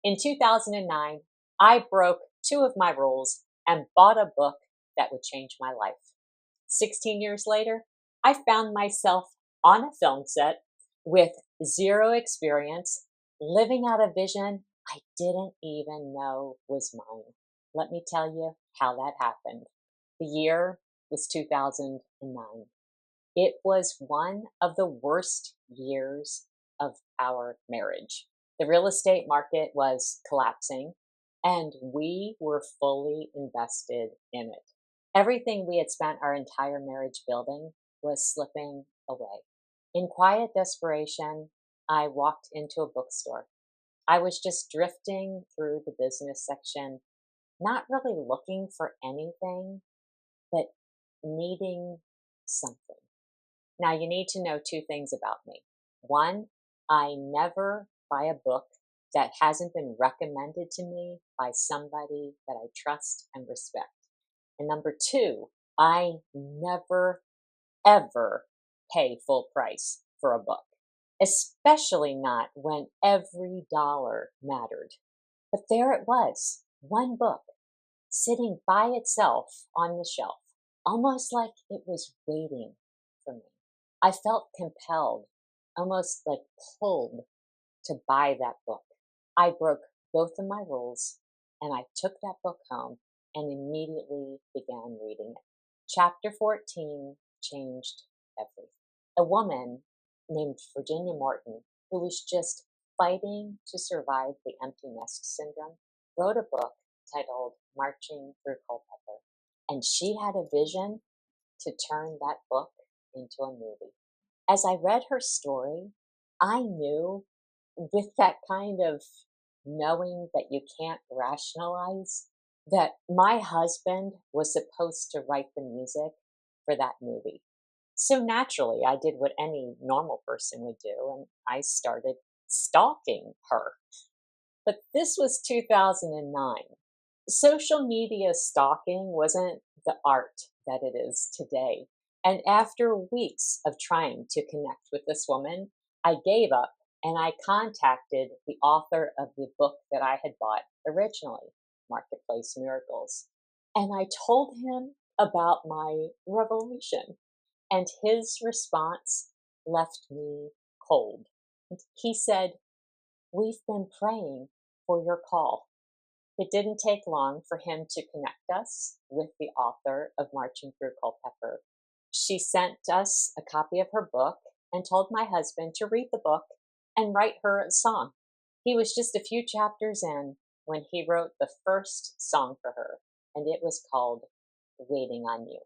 In 2009, I broke two of my rules and bought a book that would change my life. 16 years later, I found myself on a film set with zero experience, living out a vision I didn't even know was mine. Let me tell you how that happened. The year was 2009. It was one of the worst years of our marriage. The real estate market was collapsing, and we were fully invested in it. Everything we had spent our entire marriage building was slipping away. In quiet desperation, I walked into a bookstore. I was just drifting through the business section, not really looking for anything, but needing something. Now, you need to know two things about me. One, I never buy a book that hasn't been recommended to me by somebody that I trust and respect. And number two, I never, ever pay full price for a book, especially not when every dollar mattered. But there it was, one book, sitting by itself on the shelf, almost like it was waiting for me. I felt compelled, almost like pulled, to buy that book. I broke both of my rules, and I took that book home and immediately began reading it. Chapter 14 changed everything. A woman named Virginia Morton, who was just fighting to survive the empty nest syndrome, wrote a book titled Marching Through Culpeper. And she had a vision to turn that book into a movie. As I read her story, I knew, with that kind of knowing that you can't rationalize, that my husband was supposed to write the music for that movie. So naturally, I did what any normal person would do, and I started stalking her. But this was 2009. Social media stalking wasn't the art that it is today. And after weeks of trying to connect with this woman, I gave up and I contacted the author of the book that I had bought originally, Marketplace Miracles. And I told him about my revelation. And his response left me cold. He said, "We've been praying for your call." It didn't take long for him to connect us with the author of Marching Through Culpeper. She sent us a copy of her book and told my husband to read the book and write her a song. He was just a few chapters in when he wrote the first song for her, and it was called Waiting on You.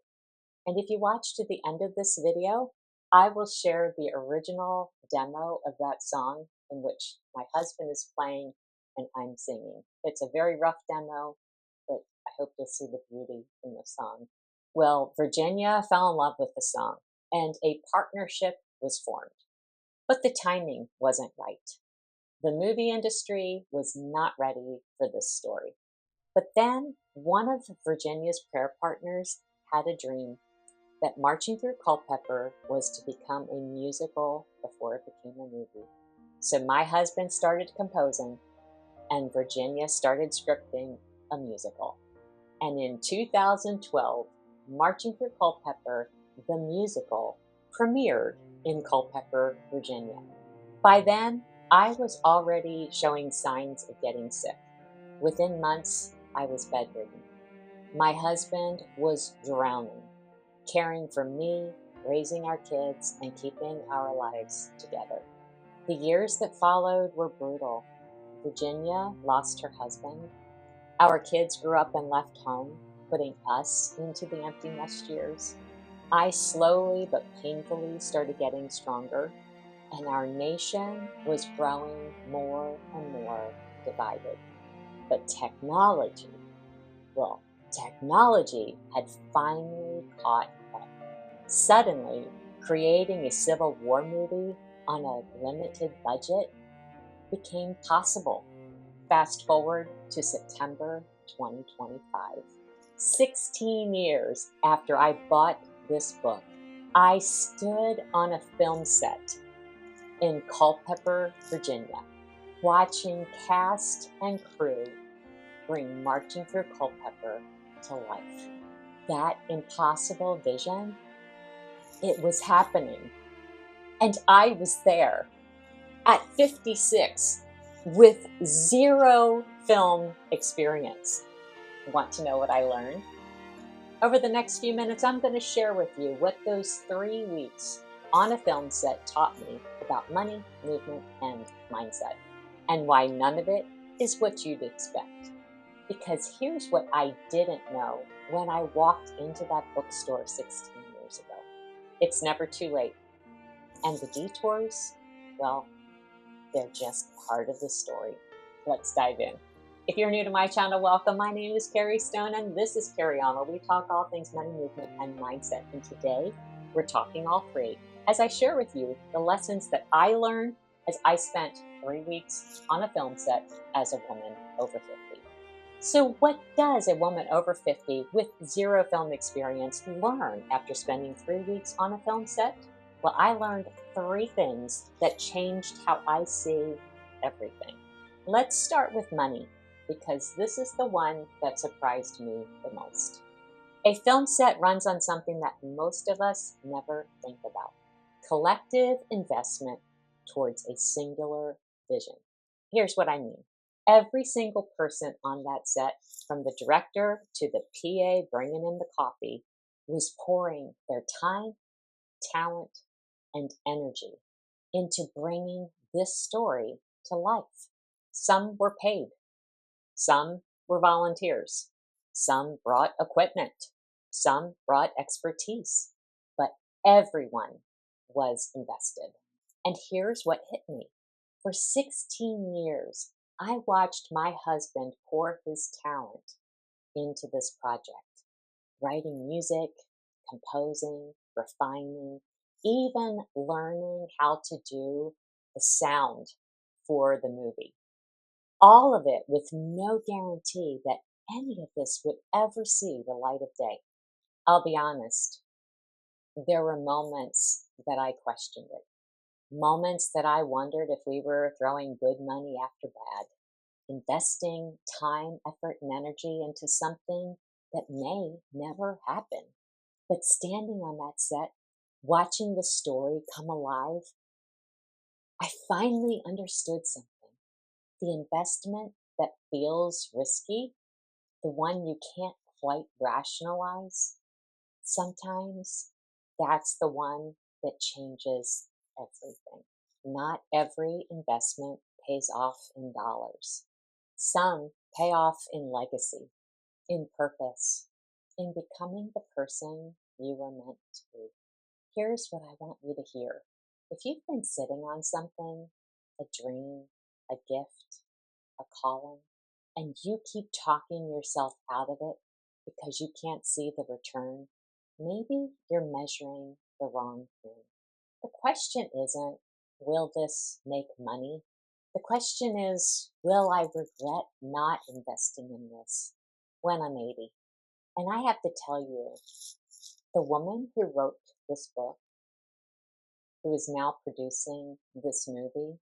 And if you watch to the end of this video, I will share the original demo of that song in which my husband is playing and I'm singing. It's a very rough demo, but I hope you'll see the beauty in the song. Well, Virginia fell in love with the song, and a partnership was formed. But the timing wasn't right. The movie industry was not ready for this story. But then one of Virginia's prayer partners had a dream that Marching Through Culpeper was to become a musical before it became a movie. So my husband started composing, and Virginia started scripting a musical. And in 2012, Marching Through Culpeper, the musical, premiered in Culpeper, Virginia. By then, I was already showing signs of getting sick. Within months, I was bedridden. My husband was drowning, caring for me, raising our kids, and keeping our lives together. The years that followed were brutal. Virginia lost her husband. Our kids grew up and left home, putting us into the empty nest years. I slowly but painfully started getting stronger, and our nation was growing more and more divided. But technology had finally caught up. Suddenly, creating a Civil War movie on a limited budget became possible. Fast forward to September 2025. 16 years after I bought this book, I stood on a film set in Culpeper, Virginia. watching cast and crew bring Marching Through Culpeper to life. That impossible vision, it was happening. And I was there at 56 with zero film experience. Want to know what I learned? Over the next few minutes, I'm going to share with you what those 3 weeks on a film set taught me about money, movement, and mindset, and why none of it is what you'd expect. Because here's what I didn't know when I walked into that bookstore 16 years ago. It's never too late. And the detours, well, they're just part of the story. Let's dive in. If you're new to my channel, welcome. My name is Carrie Stone, and this is Carrie On, where we talk all things money, movement, and mindset. And today, we're talking all three, as I share with you the lessons that I learned as I spent 3 weeks on a film set as a woman over 50. So what does a woman over 50 with zero film experience learn after spending 3 weeks on a film set? Well, I learned 3 things that changed how I see everything. Let's start with money, because this is the one that surprised me the most. A film set runs on something that most of us never think about: collective investment towards a singular vision. Here's what I mean. Every single person on that set, from the director to the PA bringing in the coffee, was pouring their time, talent, and energy into bringing this story to life. Some were paid. Some were volunteers. Some brought equipment. Some brought expertise. But everyone was invested. And here's what hit me. For 16 years, I watched my husband pour his talent into this project, writing music, composing, refining, even learning how to do the sound for the movie. All of it with no guarantee that any of this would ever see the light of day. I'll be honest, there were moments that I questioned it. Moments that I wondered if we were throwing good money after bad, investing time, effort, and energy into something that may never happen. But standing on that set, watching the story come alive, I finally understood something. The investment that feels risky, the one you can't quite rationalize, sometimes that's the one that changes everything. Not every investment pays off in dollars. Some pay off in legacy, in purpose, in becoming the person you were meant to be. Here's what I want you to hear. If you've been sitting on something, a dream, a gift, a calling, and you keep talking yourself out of it because you can't see the return, maybe you're measuring the wrong thing. The question isn't, will this make money? The question is, will I regret not investing in this when I'm 80? And I have to tell you, the woman who wrote this book, who is now producing this movie,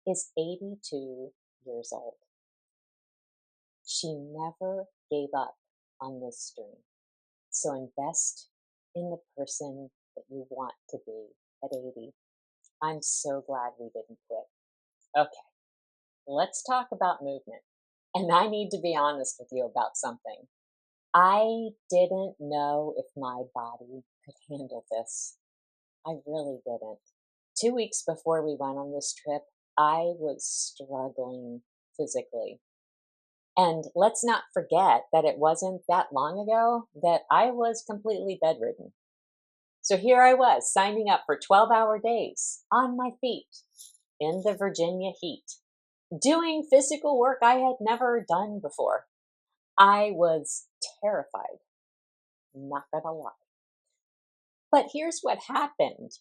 is 82 years old. She never gave up on this dream. So invest in the person that you want to be at 80. I'm so glad we didn't quit. Okay, let's talk about movement. And I need to be honest with you about something. I didn't know if my body could handle this. I really didn't. 2 weeks before we went on this trip, I was struggling physically. And let's not forget that it wasn't that long ago that I was completely bedridden. So here I was signing up for 12-hour days on my feet in the Virginia heat, doing physical work I had never done before. I was terrified, not gonna lie. But here's what happened.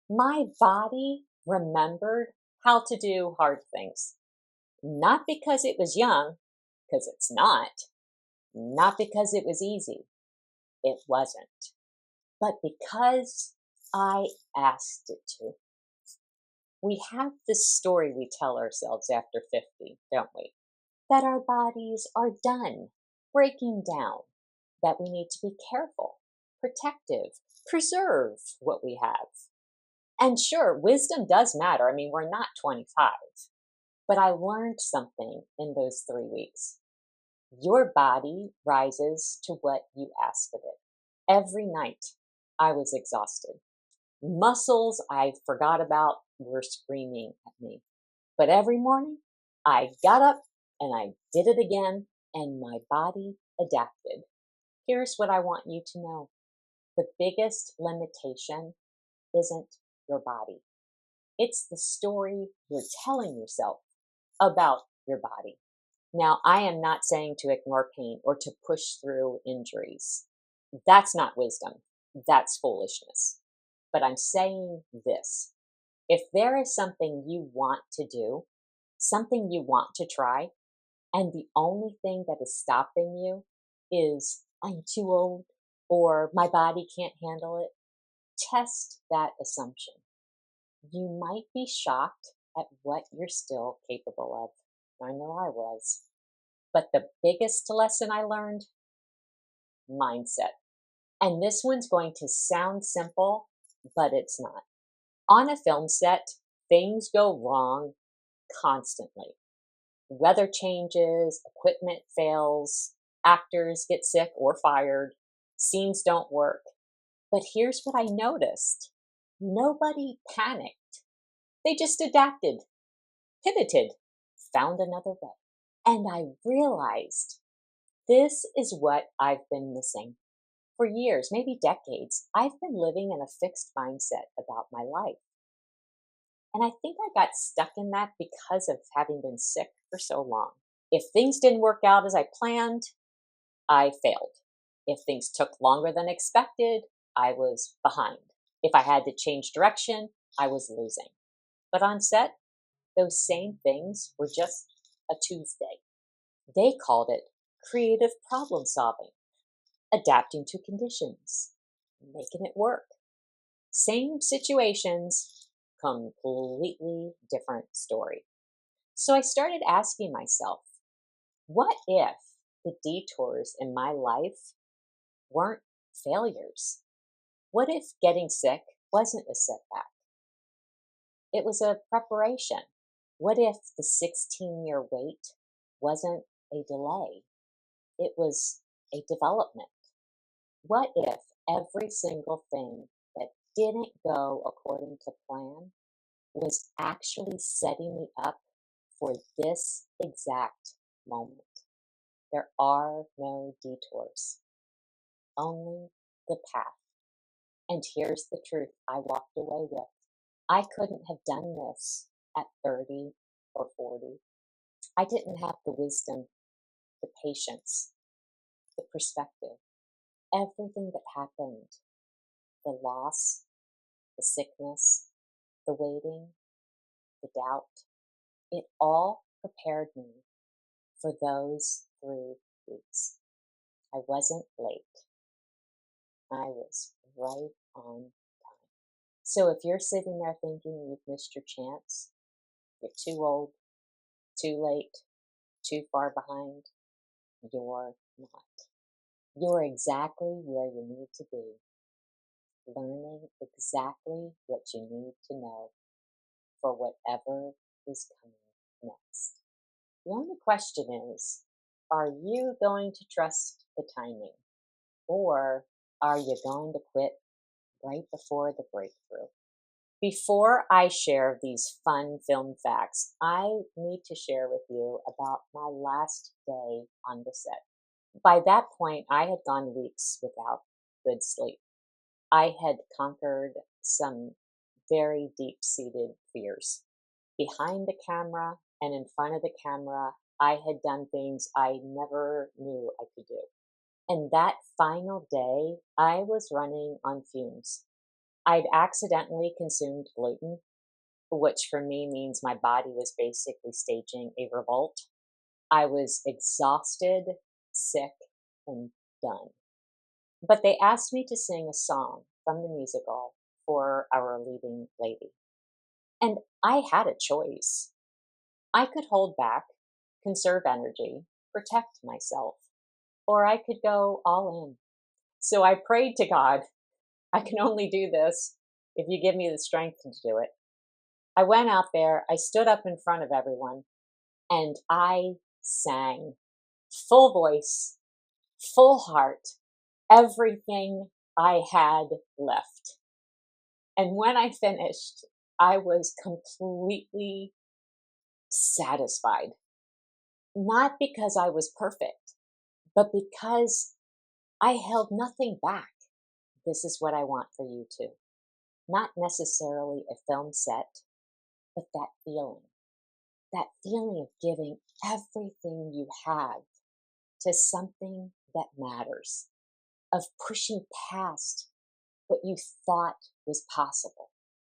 My body remembered how to do hard things. Not because it was young, because it's not. Not because it was easy. It wasn't. But because I asked it to. We have this story we tell ourselves after 50, don't we? That our bodies are done breaking down, that we need to be careful, protective, preserve what we have. And sure, wisdom does matter. I mean, we're not 25, but I learned something in those 3 weeks. Your body rises to what you ask of it. Every night, I was exhausted. Muscles I forgot about were screaming at me. But every morning, I got up and I did it again, and my body adapted. Here's what I want you to know: the biggest limitation isn't your body, it's the story you're telling yourself about your body. Now, I am not saying to ignore pain or to push through injuries. That's not wisdom, that's foolishness. But I'm saying this: if there is something you want to do, something you want to try, and the only thing that is stopping you is I'm too old or my body can't handle it, test that assumption. You might be shocked at what you're still capable of. I know I was. But the biggest lesson I learned: mindset. And this one's going to sound simple, but it's not. On a film set, things go wrong constantly. Weather changes, equipment fails, actors get sick or fired, scenes don't work. But here's what I noticed: nobody panicked. They just adapted, pivoted, found another way. And I realized this is what I've been missing. For years, maybe decades, I've been living in a fixed mindset about my life. And I think I got stuck in that because of having been sick for so long. If things didn't work out as I planned, I failed. If things took longer than expected, I was behind. If I had to change direction, I was losing. But on set, those same things were just a Tuesday. They called it creative problem solving, adapting to conditions, making it work. Same situations, completely different story. So I started asking myself, what if the detours in my life weren't failures? What if getting sick wasn't a setback? It was a preparation. What if the 16-year wait wasn't a delay? It was a development. What if every single thing that didn't go according to plan was actually setting me up for this exact moment? There are no detours, only the path. And here's the truth I walked away with: I couldn't have done this at 30 or 40. I didn't have the wisdom, the patience, the perspective. Everything that happened, the loss, the sickness, the waiting, the doubt, it all prepared me for those 3 weeks. I wasn't late. I was right on time. So if you're sitting there thinking you've missed your chance, you're too old, too late, too far behind, you're not. You're exactly where you need to be, learning exactly what you need to know for whatever is coming next. The only question is, are you going to trust the timing, or are you going to quit right before the breakthrough? Before I share these fun film facts, I need to share with you about my last day on the set. By that point, I had gone weeks without good sleep. I had conquered some very deep-seated fears. Behind the camera and in front of the camera, I had done things I never knew I could do. And that final day, I was running on fumes. I'd accidentally consumed gluten, which for me means my body was basically staging a revolt. I was exhausted, sick, and done. But they asked me to sing a song from the musical for our leading lady. And I had a choice. I could hold back, conserve energy, protect myself, or I could go all in. So I prayed to God, I can only do this if you give me the strength to do it. I went out there, I stood up in front of everyone, and I sang full voice, full heart, everything I had left. And when I finished, I was completely satisfied. Not because I was perfect, but because I held nothing back. This is what I want for you too. Not necessarily a film set, but that feeling of giving everything you have to something that matters, of pushing past what you thought was possible,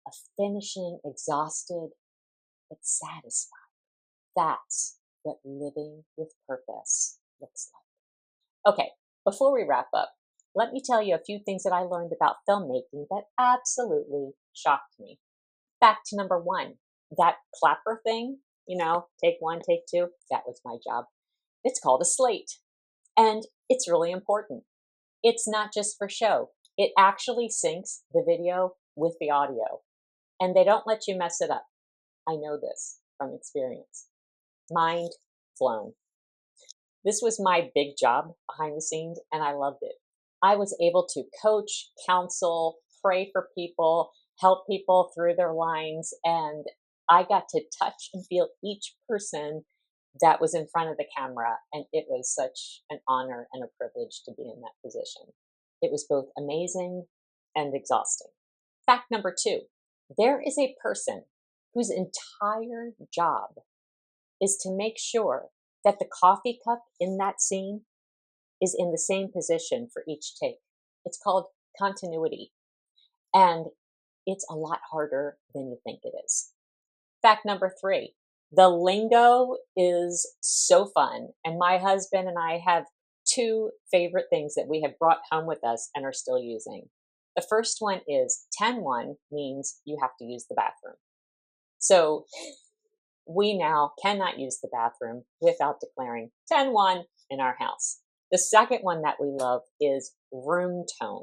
of finishing exhausted but satisfied. That's what living with purpose looks like. Okay, before we wrap up, let me tell you a few things that I learned about filmmaking that absolutely shocked me. Fact number one, that clapper thing, take one, take two, that was my job. It's called a slate. And it's really important. It's not just for show. It actually syncs the video with the audio. And they don't let you mess it up. I know this from experience. Mind blown. This was my big job behind the scenes, and I loved it. I was able to coach, counsel, pray for people, help people through their lines, and I got to touch and feel each person that was in front of the camera, and it was such an honor and a privilege to be in that position. It was both amazing and exhausting. Fact number two, there is a person whose entire job is to make sure that the coffee cup in that scene is in the same position for each take. It's called continuity, and it's a lot harder than you think it is. Fact number three, the lingo is so fun, and my husband and I have two favorite things that we have brought home with us and are still using. The first one is 10-1 means you have to use the bathroom. So we now cannot use the bathroom without declaring 10-1 in our house. The second one that we love is room tone.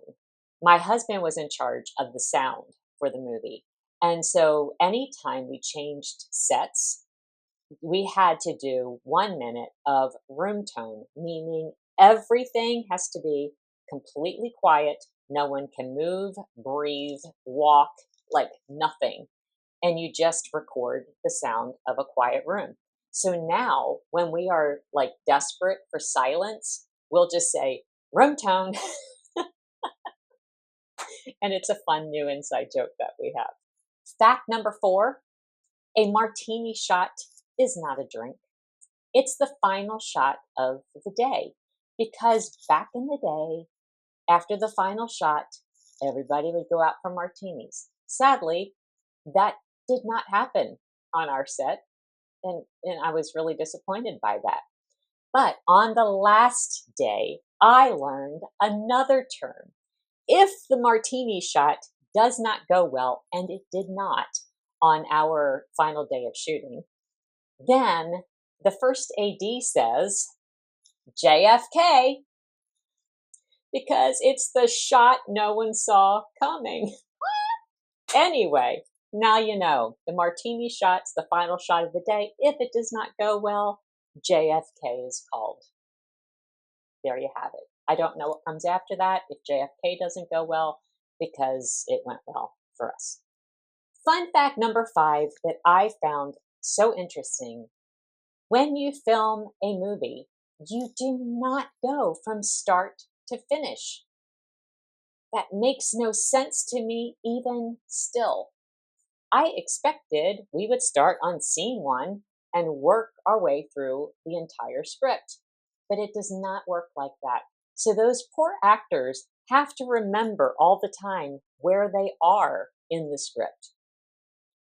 My husband was in charge of the sound for the movie. And so anytime we changed sets, we had to do 1 minute of room tone, meaning everything has to be completely quiet. No one can move, breathe, walk, like nothing. And you just record the sound of a quiet room. So now when we are like desperate for silence, we'll just say room tone. And it's a fun new inside joke that we have. Fact number four, a martini shot is not a drink. It's the final shot of the day. Because back in the day, after the final shot, everybody would go out for martinis. Sadly, that did not happen on our set, and I was really disappointed by that. But on the last day, I learned another term. If the martini shot does not go well, and it did not on our final day of shooting, then the first AD says, JFK, because it's the shot no one saw coming. Anyway, now you know, the martini shot's the final shot of the day. If it does not go well, JFK is called. There you have it. I don't know what comes after that if JFK doesn't go well, because it went well for us. Fun fact number 5 that I found so interesting. When you film a movie, you do not go from start to finish. That makes no sense to me even still. I expected we would start on scene 1 and work our way through the entire script, but it does not work like that. So those poor actors have to remember all the time where they are in the script.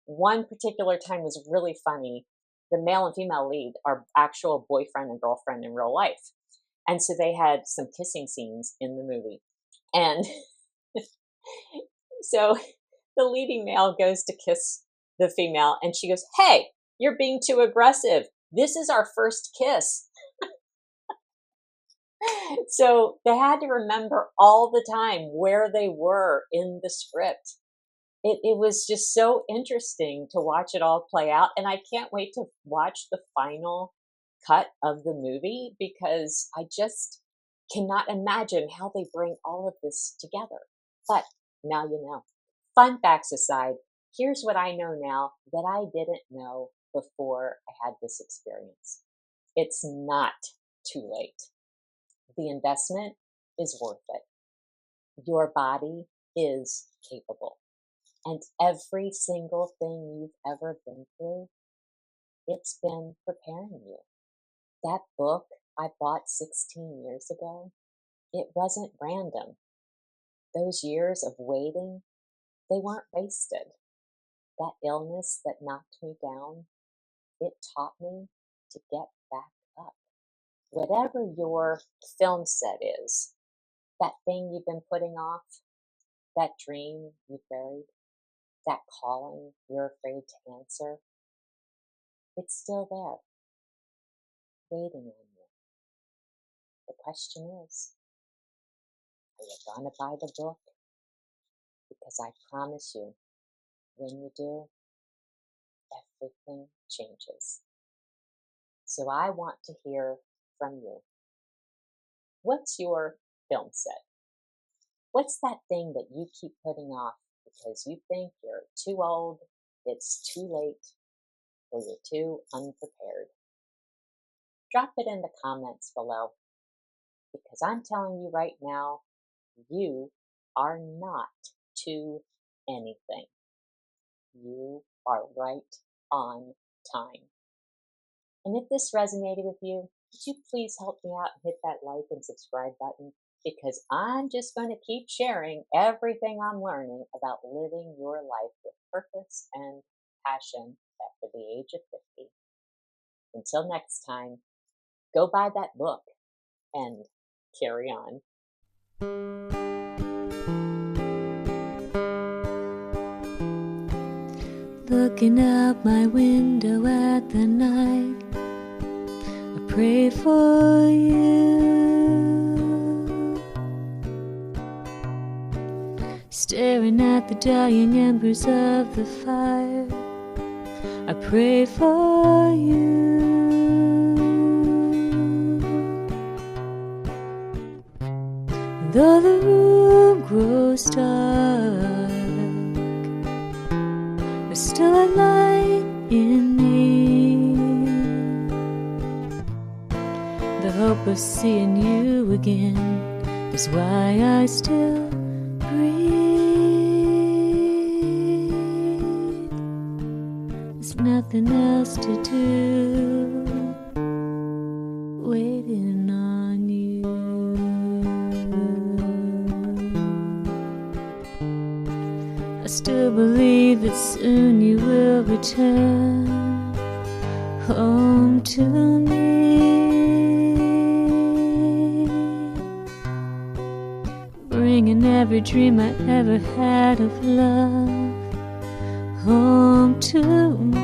One particular time was really funny. The male and female lead are actual boyfriend and girlfriend in real life. And so they had some kissing scenes in the movie. And so the leading male goes to kiss the female, and she goes, "Hey, you're being too aggressive. This is our first kiss." So they had to remember all the time where they were in the script. It was just so interesting to watch it all play out, and I can't wait to watch the final cut of the movie because I just cannot imagine how they bring all of this together. But now you know. Fun facts aside, here's what I know now that I didn't know before I had this experience. It's not too late. The investment is worth it. Your body is capable. And every single thing you've ever been through, it's been preparing you. That book I bought 16 years ago, it wasn't random. Those years of waiting, they weren't wasted. That illness that knocked me down, it taught me to get back up. Whatever your film set is, that thing you've been putting off, that dream you buried, that calling you're afraid to answer, it's still there, waiting on you. The question is, are you going to buy the book? Because I promise you, when you do, everything changes. So I want to hear from you. What's your film set? What's that thing that you keep putting off because you think you're too old, it's too late, or you're too unprepared? Drop it in the comments below, because I'm telling you right now, you are not too anything. You are right on time. And if this resonated with you, would you please help me out and hit that like and subscribe button? Because I'm just going to keep sharing everything I'm learning about living your life with purpose and passion after the age of 50. Until next time, go buy that book and carry on. Looking out my window at the night, I pray for you. Staring at the dying embers of the fire, I pray for you. Though the room grows dark, there's still a light in me. The hope of seeing you again is why I still breathe. There's nothing else to do, waiting on you. I still believe that soon you will return home to me, bringing every dream I ever had of love home to me.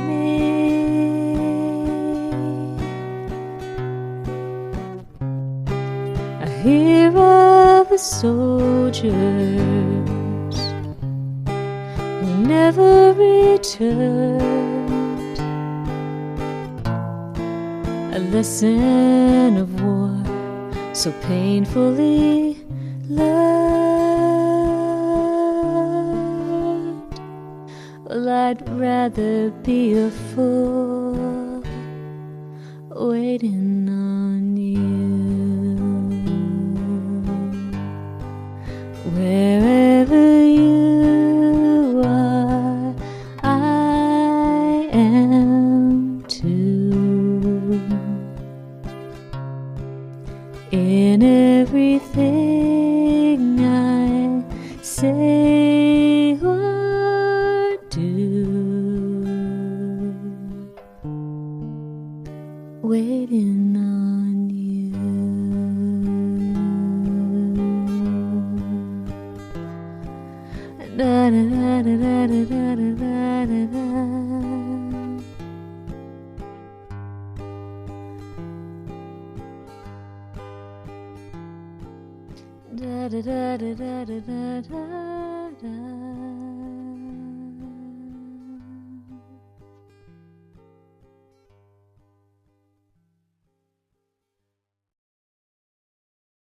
I hear of the soldiers never returned, a lesson of war so painfully learned. Well, I'd rather be a fool waiting on you. Wherever you in everything I say or do, waiting on you. Da da da da da da da da da da. Da da da da da da da da.